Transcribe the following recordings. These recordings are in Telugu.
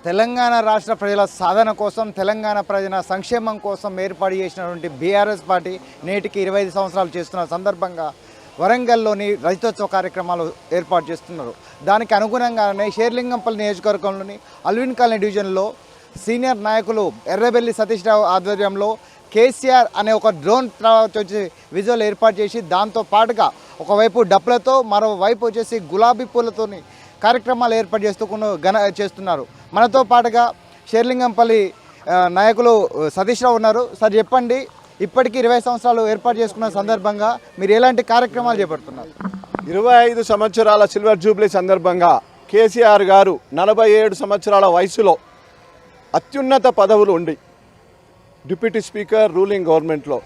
తెలంగాణ రాష్ట్ర ప్రజల సాధన కోసం, తెలంగాణ ప్రజల సంక్షేమం కోసం ఏర్పాటు చేసినటువంటి బీఆర్ఎస్ పార్టీ నేటికి 25 సంవత్సరాలు చేస్తున్న సందర్భంగా వరంగల్లోని రజతోత్సవ కార్యక్రమాలు ఏర్పాటు చేస్తున్నారు. దానికి అనుగుణంగానే షేర్లింగంపల్లి నియోజకవర్గంలోని అల్విన్ కాలనీ డివిజన్లో సీనియర్ నాయకులు ఎర్రబెల్లి సతీష్ రావు ఆధ్వర్యంలో కేసీఆర్ అనే ఒక డ్రోన్ వచ్చి విజువల్ ఏర్పాటు చేసి, దాంతో పాటుగా ఒకవైపు డప్పులతో మరోవైపు వచ్చేసి గులాబీ పూలతోని కార్యక్రమాలు ఏర్పాటు చేస్తున్నారు. మనతో పాటుగా షేర్లింగంపల్లి నాయకులు సతీష్ రావు ఉన్నారు. సార్ చెప్పండి, ఇప్పటికీ 20 సంవత్సరాలు ఏర్పాటు చేసుకున్న సందర్భంగా మీరు ఎలాంటి కార్యక్రమాలు చేపడుతున్నారు? 25 సంవత్సరాల సిల్వర్ జూబ్లీ సందర్భంగా కేసీఆర్ గారు 47 సంవత్సరాల వయసులో అత్యున్నత పదవులు ఉండి డిప్యూటీ స్పీకర్ రూలింగ్ గవర్నమెంట్లో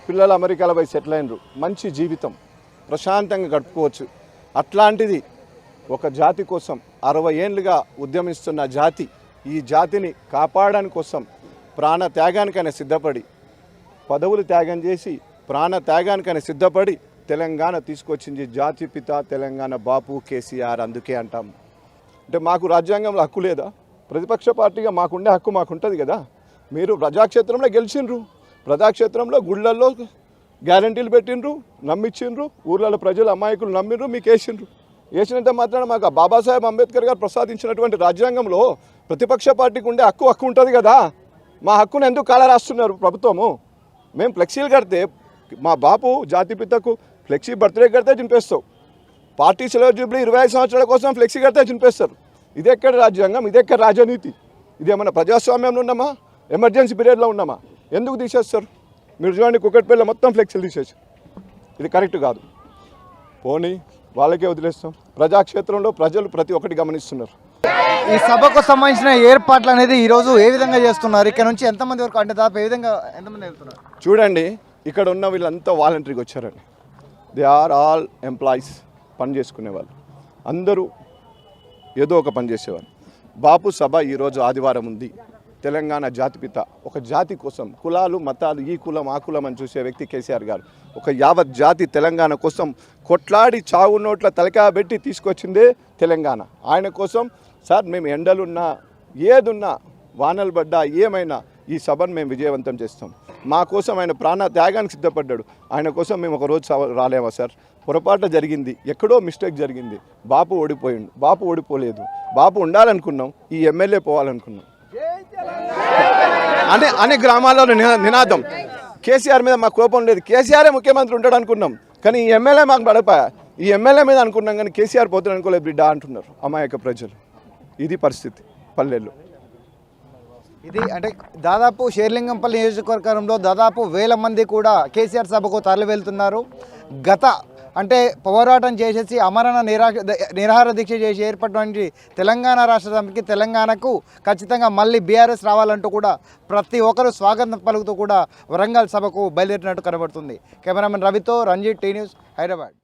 పిల్లలు అమెరికాలో పోయి సెటిల్ అయినరు, మంచి జీవితం ప్రశాంతంగా గడుపుకోవచ్చు. అట్లాంటిది ఒక జాతి కోసం 60 ఏళ్ళుగా ఉద్యమిస్తున్న జాతి, ఈ జాతిని కాపాడడానికి కోసం ప్రాణ త్యాగానికైనా సిద్ధపడి, పదవులు త్యాగం చేసి ప్రాణ త్యాగానికైనా సిద్ధపడి తెలంగాణ తీసుకొచ్చింది జాతిపిత తెలంగాణ బాపు కేసీఆర్. అందుకే అంటాం, అంటే మాకు రాజ్యాంగంలో హక్కు లేదా? ప్రతిపక్ష పార్టీగా మాకుండే హక్కు మాకుంటుంది కదా. మీరు ప్రజాక్షేత్రంలో గెలిచిండ్రు, ప్రజాక్షేత్రంలో గుళ్ళల్లో గ్యారంటీలు పెట్టిండ్రు, నమ్మించిండ్రు, ఊర్లలో ప్రజలు అమాయకులు నమ్మిండ్రు, మీకు వేసిండ్రు. వేసినంత మాత్రాన మాకు బాబాసాహెబ్ అంబేద్కర్ గారు ప్రసాదించినటువంటి రాజ్యాంగంలో ప్రతిపక్ష పార్టీకి ఉండే హక్కు ఉంటుంది కదా. మా హక్కును ఎందుకు కాల రాస్తున్నారు ప్రభుత్వము? మేము ఫ్లెక్సీలు కడితే, మా బాపు జాతిపితకు ఫ్లెక్సీ బర్త్డే కడితే చింపేస్తావు, పార్టీ సిల్వర్ జూబ్లీ 25 సంవత్సరాల కోసం ఫ్లెక్సీ కడితే చింపేస్తారు. ఇది ఎక్కడ రాజ్యాంగం? ఇది ఎక్కడ రాజనీతి? ఇది ఏమన్నా ప్రజాస్వామ్యంలో ఉన్నామా? ఎమర్జెన్సీ పీరియడ్లో ఉన్నామా? ఎందుకు తీసేస్తారు? మీరు చూడండి, కుక్కట్పల్లిలో మొత్తం ఫ్లెక్సీలు తీసేసి, ఇది కరెక్ట్ కాదు. పోనీ వాళ్ళకే వదిలేస్తాం. ప్రజాక్షేత్రంలో ప్రజలు ప్రతి ఒక్కటి గమనిస్తున్నారు. ఈ సభకు సంబంధించిన ఏర్పాట్లు అనేది ఈరోజు ఏ విధంగా చేస్తున్నారు? ఇక్కడ నుంచి ఎంతమంది వరకు, అంటే దాదాపు ఏ విధంగా ఎంతమంది వెళ్తున్నారు? చూడండి, ఇక్కడ ఉన్న వీళ్ళంతా వాలంటరీగా వచ్చారండి. దే ఆర్ ఆల్ ఎంప్లాయీస్, పని చేసుకునే వాళ్ళు అందరూ ఏదో ఒక పని చేసేవాళ్ళు. బాపు సభ ఈరోజు ఆదివారం ఉంది. తెలంగాణ జాతిపిత, ఒక జాతి కోసం, కులాలు మతాలు, ఈ కులం ఆ కులం అని చూసే వ్యక్తి కేసీఆర్ గారు ఒక యావత్ జాతి తెలంగాణ కోసం కొట్లాడి చావు నోట్ల తలకాయ పెట్టి తీసుకొచ్చిందే తెలంగాణ. ఆయన కోసం సార్ మేము ఎండలున్నా, ఏదున్నా, వానలు పడ్డా, ఏమైనా ఈ సభను మేము విజయవంతం చేస్తాం. మా కోసం ఆయన ప్రాణ త్యాగానికి సిద్ధపడ్డాడు. ఆయన కోసం మేము ఒకరోజు రాలేమా సార్? పొరపాటు జరిగింది, ఎక్కడో మిస్టేక్ జరిగింది. బాపు ఓడిపోయిండు, బాపు ఓడిపోలేదు. బాపు ఉండాలనుకున్నాం, ఈ ఎమ్మెల్యే పోవాలనుకున్నాం అనే గ్రామాల్లో నినాదం. కేసీఆర్ మీద మాకు కోపం లేదు, కేసీఆరే ముఖ్యమంత్రి ఉంటాడు అనుకున్నాం, కానీ ఈ ఎమ్మెల్యే మాకు పడపాయా. ఈ ఎమ్మెల్యే మీద అనుకున్నాం కానీ కేసీఆర్ పోతాడు అనుకోలేదు బిడ్డ అంటున్నారు అమాయక ప్రజలు. ఇది పరిస్థితి పల్లెల్లో. ఇది అంటే దాదాపు షేర్లింగంపల్లి నియోజకవర్గంలో దాదాపు 1000 మంది కూడా కేసీఆర్ సభకు తరలి వెళ్తున్నారు. గత అంటే పోరాటం చేసేసి అమరణ నిరాహార దీక్ష చేసి ఏర్పడినటువంటి తెలంగాణ రాష్ట్ర సమితికి, తెలంగాణకు ఖచ్చితంగా మళ్ళీ బీఆర్ఎస్ రావాలంటూ కూడా ప్రతి ఒక్కరు స్వాగతం పలుకుతూ కూడా వరంగల్ సభకు బయలుదేరినట్టు కనబడుతుంది. కెమెరామెన్ రవితో రంజిత్, టీ న్యూస్, హైదరాబాద్.